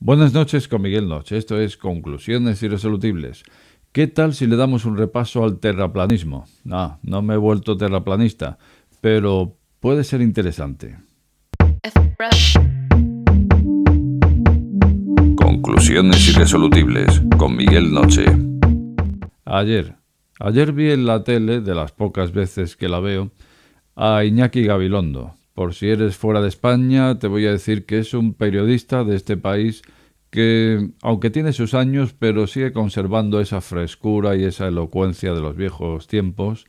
Buenas noches con Miguel Noche. Esto es Conclusiones Irresolubles. ¿Qué tal si le damos un repaso al terraplanismo? No me he vuelto terraplanista, pero puede ser interesante. Conclusiones Irresolubles con Miguel Noche. Ayer vi en la tele, de las pocas veces que la veo, a Iñaki Gabilondo. Por si eres fuera de España, te voy a decir que es un periodista de este país que, aunque tiene sus años, pero sigue conservando esa frescura y esa elocuencia de los viejos tiempos.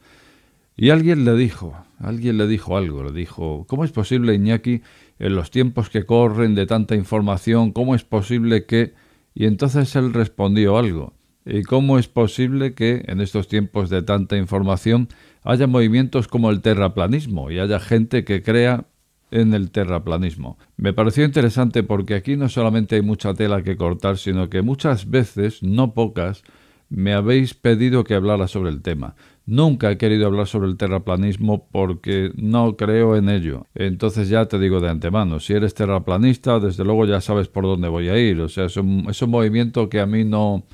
Y alguien le dijo algo, le dijo, ¿cómo es posible, Iñaki, en los tiempos que corren de tanta información, cómo es posible que...? Y entonces él respondió algo. ¿Y cómo es posible que en estos tiempos de tanta información haya movimientos como el terraplanismo y haya gente que crea en el terraplanismo? Me pareció interesante porque aquí no solamente hay mucha tela que cortar, sino que muchas veces, no pocas, me habéis pedido que hablara sobre el tema. Nunca he querido hablar sobre el terraplanismo porque no creo en ello. Entonces ya te digo de antemano, si eres terraplanista, desde luego ya sabes por dónde voy a ir. O sea, es un movimiento que a mí no...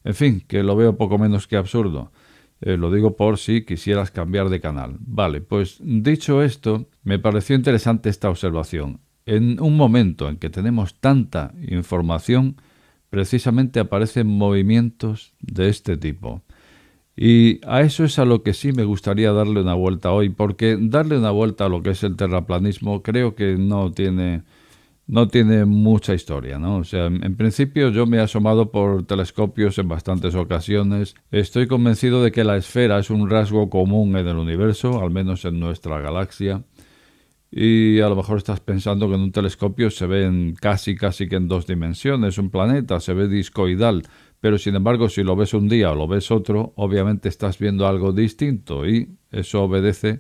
En fin, que lo veo poco menos que absurdo. Lo digo por si quisieras cambiar de canal. Vale, pues dicho esto, me pareció interesante esta observación. En un momento en que tenemos tanta información, precisamente aparecen movimientos de este tipo. Y a eso es a lo que sí me gustaría darle una vuelta hoy, porque darle una vuelta a lo que es el terraplanismo creo que no tiene mucha historia, ¿no? O sea, en principio yo me he asomado por telescopios en bastantes ocasiones. Estoy convencido de que la esfera es un rasgo común en el universo, al menos en nuestra galaxia. Y a lo mejor estás pensando que en un telescopio se ven casi que en dos dimensiones, un planeta, se ve discoidal, pero sin embargo si lo ves un día o lo ves otro, obviamente estás viendo algo distinto y eso obedece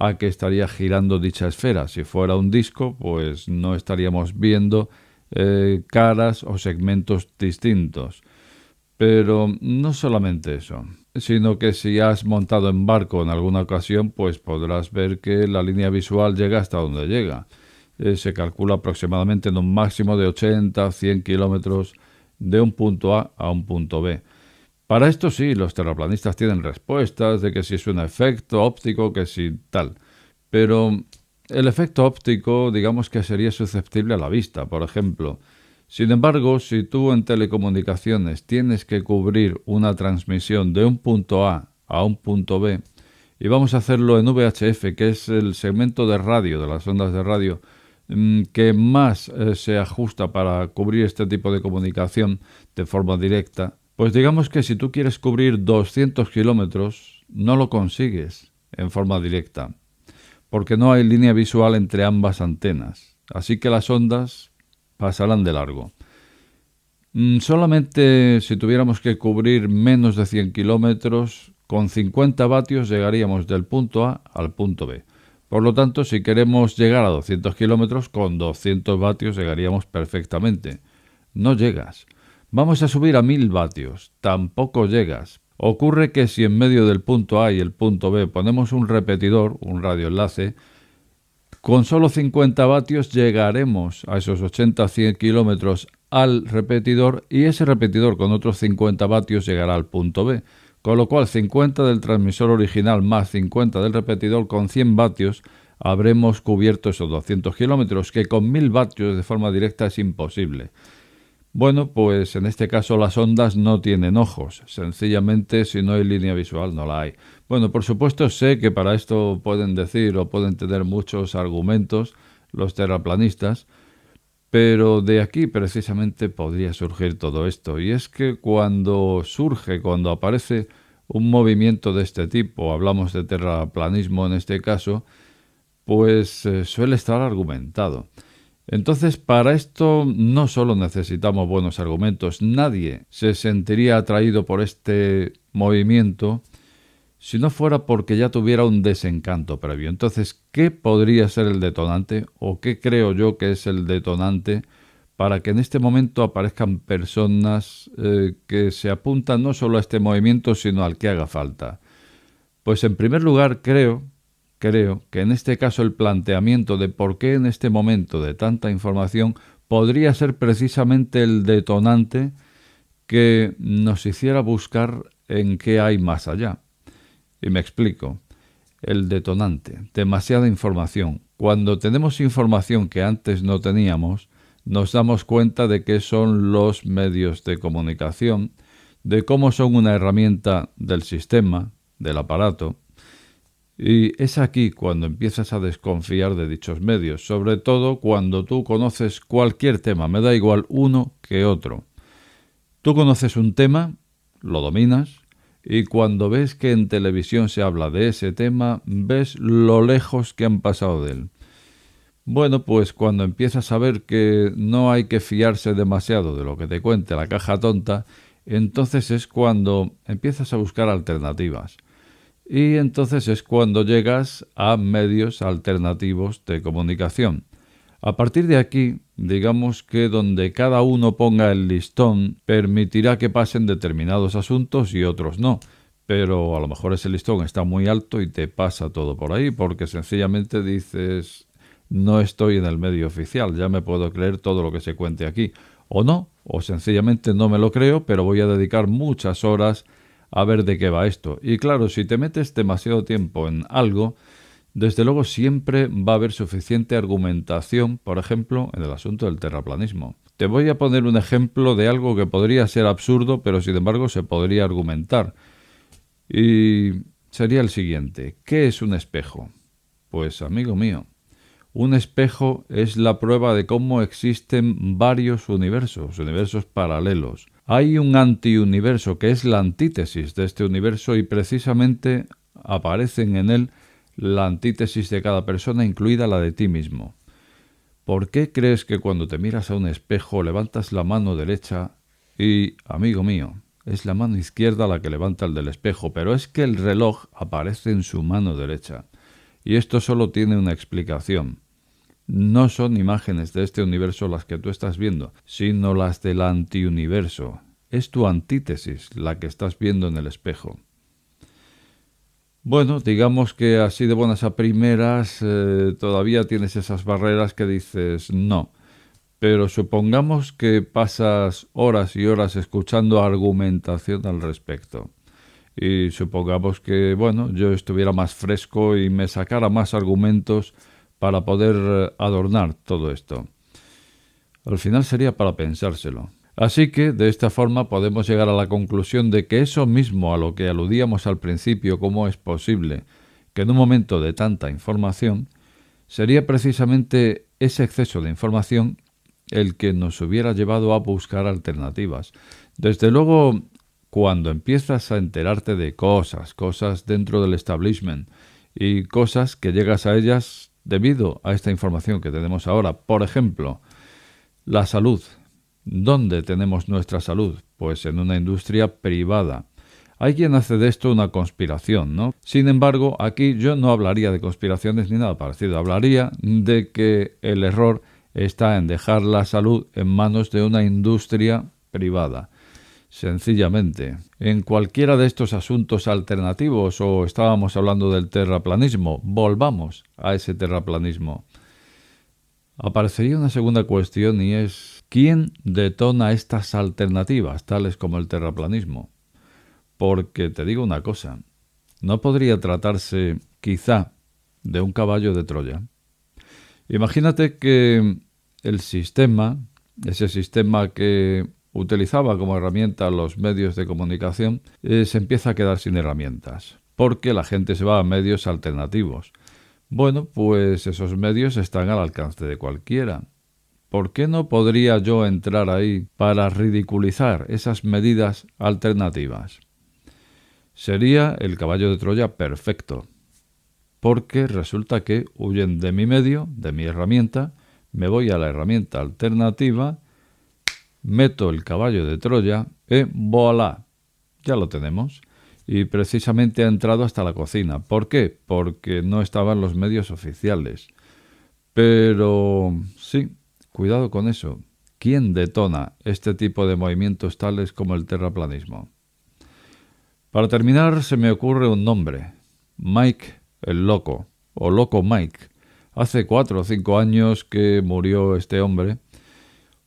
a que estaría girando dicha esfera. Si fuera un disco, pues no estaríamos viendo caras o segmentos distintos. Pero no solamente eso, sino que si has montado en barco en alguna ocasión, pues podrás ver que la línea visual llega hasta donde llega. Se calcula aproximadamente en un máximo de 80-100 kilómetros de un punto A un punto B. Para esto sí, los terraplanistas tienen respuestas de que si es un efecto óptico, que si tal. Pero el efecto óptico, digamos que sería susceptible a la vista, por ejemplo. Sin embargo, si tú en telecomunicaciones tienes que cubrir una transmisión de un punto a un punto B, y vamos a hacerlo en VHF, que es el segmento de radio, de las ondas de radio, que más se ajusta para cubrir este tipo de comunicación de forma directa, pues digamos que si tú quieres cubrir 200 kilómetros, no lo consigues en forma directa, porque no hay línea visual entre ambas antenas. Así que las ondas pasarán de largo. Solamente si tuviéramos que cubrir menos de 100 kilómetros, con 50 vatios llegaríamos del punto A al punto B. Por lo tanto, si queremos llegar a 200 kilómetros, con 200 vatios llegaríamos perfectamente. No llegas. Vamos a subir a 1000 vatios. Tampoco llegas. Ocurre que si en medio del punto A y el punto B ponemos un repetidor, un radioenlace, con solo 50 vatios llegaremos a esos 80-100 kilómetros al repetidor y ese repetidor con otros 50 vatios llegará al punto B. Con lo cual 50 del transmisor original más 50 del repetidor con 100 vatios habremos cubierto esos 200 kilómetros, que con 1000 vatios de forma directa es imposible. Bueno, pues en este caso las ondas no tienen ojos. Sencillamente, si no hay línea visual, no la hay. Bueno, por supuesto sé que para esto pueden decir o pueden tener muchos argumentos los terraplanistas, pero de aquí precisamente podría surgir todo esto. Y es que cuando aparece un movimiento de este tipo, hablamos de terraplanismo en este caso, pues suele estar argumentado. Entonces, para esto no solo necesitamos buenos argumentos, nadie se sentiría atraído por este movimiento si no fuera porque ya tuviera un desencanto previo. Entonces, ¿qué podría ser el detonante o qué creo yo que es el detonante para que en este momento aparezcan personas que se apuntan no solo a este movimiento, sino al que haga falta? Pues en primer lugar creo que en este caso el planteamiento de por qué en este momento de tanta información podría ser precisamente el detonante que nos hiciera buscar en qué hay más allá. Y me explico. El detonante, demasiada información. Cuando tenemos información que antes no teníamos, nos damos cuenta de qué son los medios de comunicación, de cómo son una herramienta del sistema, del aparato. Y es aquí cuando empiezas a desconfiar de dichos medios, sobre todo cuando tú conoces cualquier tema, me da igual uno que otro. Tú conoces un tema, lo dominas, y cuando ves que en televisión se habla de ese tema, ves lo lejos que han pasado de él. Bueno, pues cuando empiezas a ver que no hay que fiarse demasiado de lo que te cuente la caja tonta, entonces es cuando empiezas a buscar alternativas. Y entonces es cuando llegas a medios alternativos de comunicación. A partir de aquí, digamos que donde cada uno ponga el listón permitirá que pasen determinados asuntos y otros no. Pero a lo mejor ese listón está muy alto y te pasa todo por ahí porque sencillamente dices, no estoy en el medio oficial, ya me puedo creer todo lo que se cuente aquí. O no, o sencillamente no me lo creo, pero voy a dedicar muchas horas a ver de qué va esto. Y claro, si te metes demasiado tiempo en algo, desde luego siempre va a haber suficiente argumentación, por ejemplo, en el asunto del terraplanismo. Te voy a poner un ejemplo de algo que podría ser absurdo, pero sin embargo se podría argumentar. Y sería el siguiente. ¿Qué es un espejo? Pues, amigo mío, un espejo es la prueba de cómo existen varios universos paralelos. Hay un antiuniverso que es la antítesis de este universo y precisamente aparecen en él la antítesis de cada persona, incluida la de ti mismo. ¿Por qué crees que cuando te miras a un espejo levantas la mano derecha y, amigo mío, es la mano izquierda la que levanta el del espejo, pero es que el reloj aparece en su mano derecha? Y esto solo tiene una explicación. No son imágenes de este universo las que tú estás viendo, sino las del antiuniverso. Es tu antítesis la que estás viendo en el espejo. Bueno, digamos que así de buenas a primeras todavía tienes esas barreras que dices no. Pero supongamos que pasas horas y horas escuchando argumentación al respecto. Y supongamos que, bueno, yo estuviera más fresco y me sacara más argumentos para poder adornar todo esto. Al final sería para pensárselo. Así que, de esta forma, podemos llegar a la conclusión de que eso mismo a lo que aludíamos al principio, cómo es posible que en un momento de tanta información, sería precisamente ese exceso de información el que nos hubiera llevado a buscar alternativas. Desde luego, cuando empiezas a enterarte de cosas dentro del establishment y cosas que llegas a ellas debido a esta información que tenemos ahora, por ejemplo, la salud. ¿Dónde tenemos nuestra salud? Pues en una industria privada. Hay quien hace de esto una conspiración, ¿no? Sin embargo, aquí yo no hablaría de conspiraciones ni nada parecido. Hablaría de que el error está en dejar la salud en manos de una industria privada. Sencillamente, en cualquiera de estos asuntos alternativos, o estábamos hablando del terraplanismo, volvamos a ese terraplanismo. Aparecería una segunda cuestión y es ¿quién detona estas alternativas, tales como el terraplanismo? Porque te digo una cosa, ¿no podría tratarse quizá de un caballo de Troya? Imagínate que el sistema, ese sistema que utilizaba como herramienta los medios de comunicación, se empieza a quedar sin herramientas, porque la gente se va a medios alternativos. Bueno, pues esos medios están al alcance de cualquiera. ¿Por qué no podría yo entrar ahí para ridiculizar esas medidas alternativas? Sería el caballo de Troya perfecto, porque resulta que huyen de mi medio, de mi herramienta, me voy a la herramienta alternativa, meto el caballo de Troya y voilà, ya lo tenemos. Y precisamente ha entrado hasta la cocina. ¿Por qué? Porque no estaban los medios oficiales. Pero sí, cuidado con eso. ¿Quién detona este tipo de movimientos tales como el terraplanismo? Para terminar, se me ocurre un nombre. Mike el Loco, o Loco Mike. Hace 4 o 5 años que murió este hombre.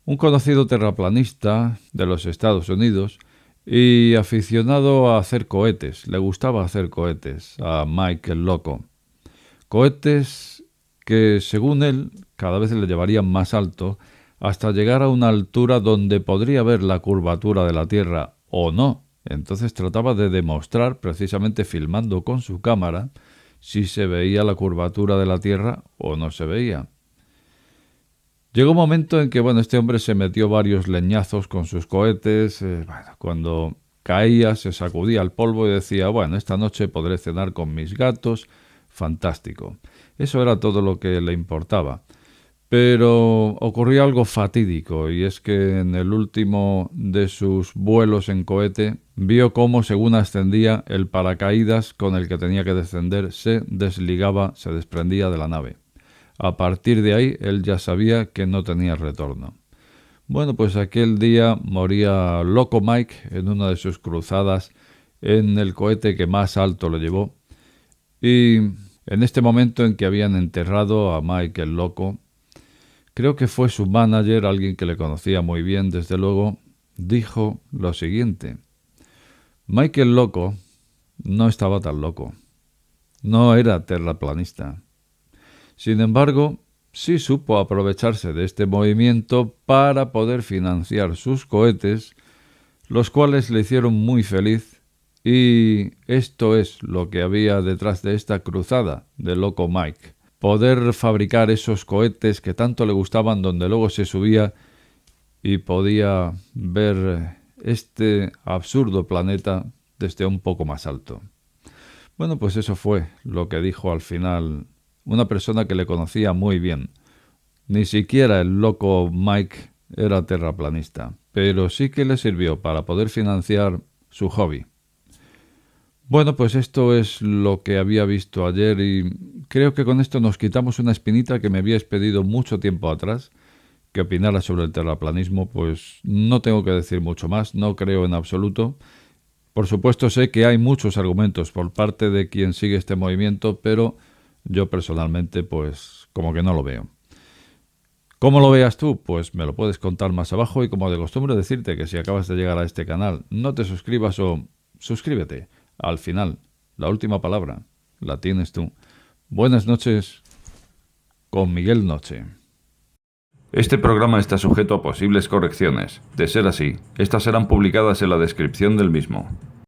un conocido terraplanista de los Estados Unidos y aficionado a hacer cohetes. Le gustaba hacer cohetes a Mike el Loco. Cohetes que, según él, cada vez le llevarían más alto hasta llegar a una altura donde podría ver la curvatura de la Tierra o no. Entonces trataba de demostrar, precisamente filmando con su cámara, si se veía la curvatura de la Tierra o no se veía. Llegó un momento en que, este hombre se metió varios leñazos con sus cohetes. Cuando caía se sacudía el polvo y decía, esta noche podré cenar con mis gatos. Fantástico. Eso era todo lo que le importaba. Pero ocurrió algo fatídico, y es que en el último de sus vuelos en cohete vio cómo, según ascendía, el paracaídas con el que tenía que descender se desligaba, se desprendía de la nave. A partir de ahí, él ya sabía que no tenía retorno. Pues aquel día moría Loco Mike en una de sus cruzadas en el cohete que más alto lo llevó. Y en este momento en que habían enterrado a Mike el Loco, creo que fue su manager, alguien que le conocía muy bien, desde luego, dijo lo siguiente: Mike el Loco no estaba tan loco. No era terraplanista. Sin embargo, sí supo aprovecharse de este movimiento para poder financiar sus cohetes, los cuales le hicieron muy feliz, y esto es lo que había detrás de esta cruzada de Loco Mike. Poder fabricar esos cohetes que tanto le gustaban, donde luego se subía y podía ver este absurdo planeta desde un poco más alto. Pues eso fue lo que dijo al final una persona que le conocía muy bien. Ni siquiera el Loco Mike era terraplanista, pero sí que le sirvió para poder financiar su hobby. Pues esto es lo que había visto ayer, y creo que con esto nos quitamos una espinita que me habíais pedido mucho tiempo atrás, que opinara sobre el terraplanismo. Pues no tengo que decir mucho más, no creo en absoluto. Por supuesto sé que hay muchos argumentos por parte de quien sigue este movimiento, pero yo personalmente como que no lo veo. ¿Cómo lo veas tú? Pues me lo puedes contar más abajo, y como de costumbre decirte que si acabas de llegar a este canal, no te suscribas o suscríbete. Al final, la última palabra la tienes tú. Buenas noches con Miguel Noche. Este programa está sujeto a posibles correcciones. De ser así, estas serán publicadas en la descripción del mismo.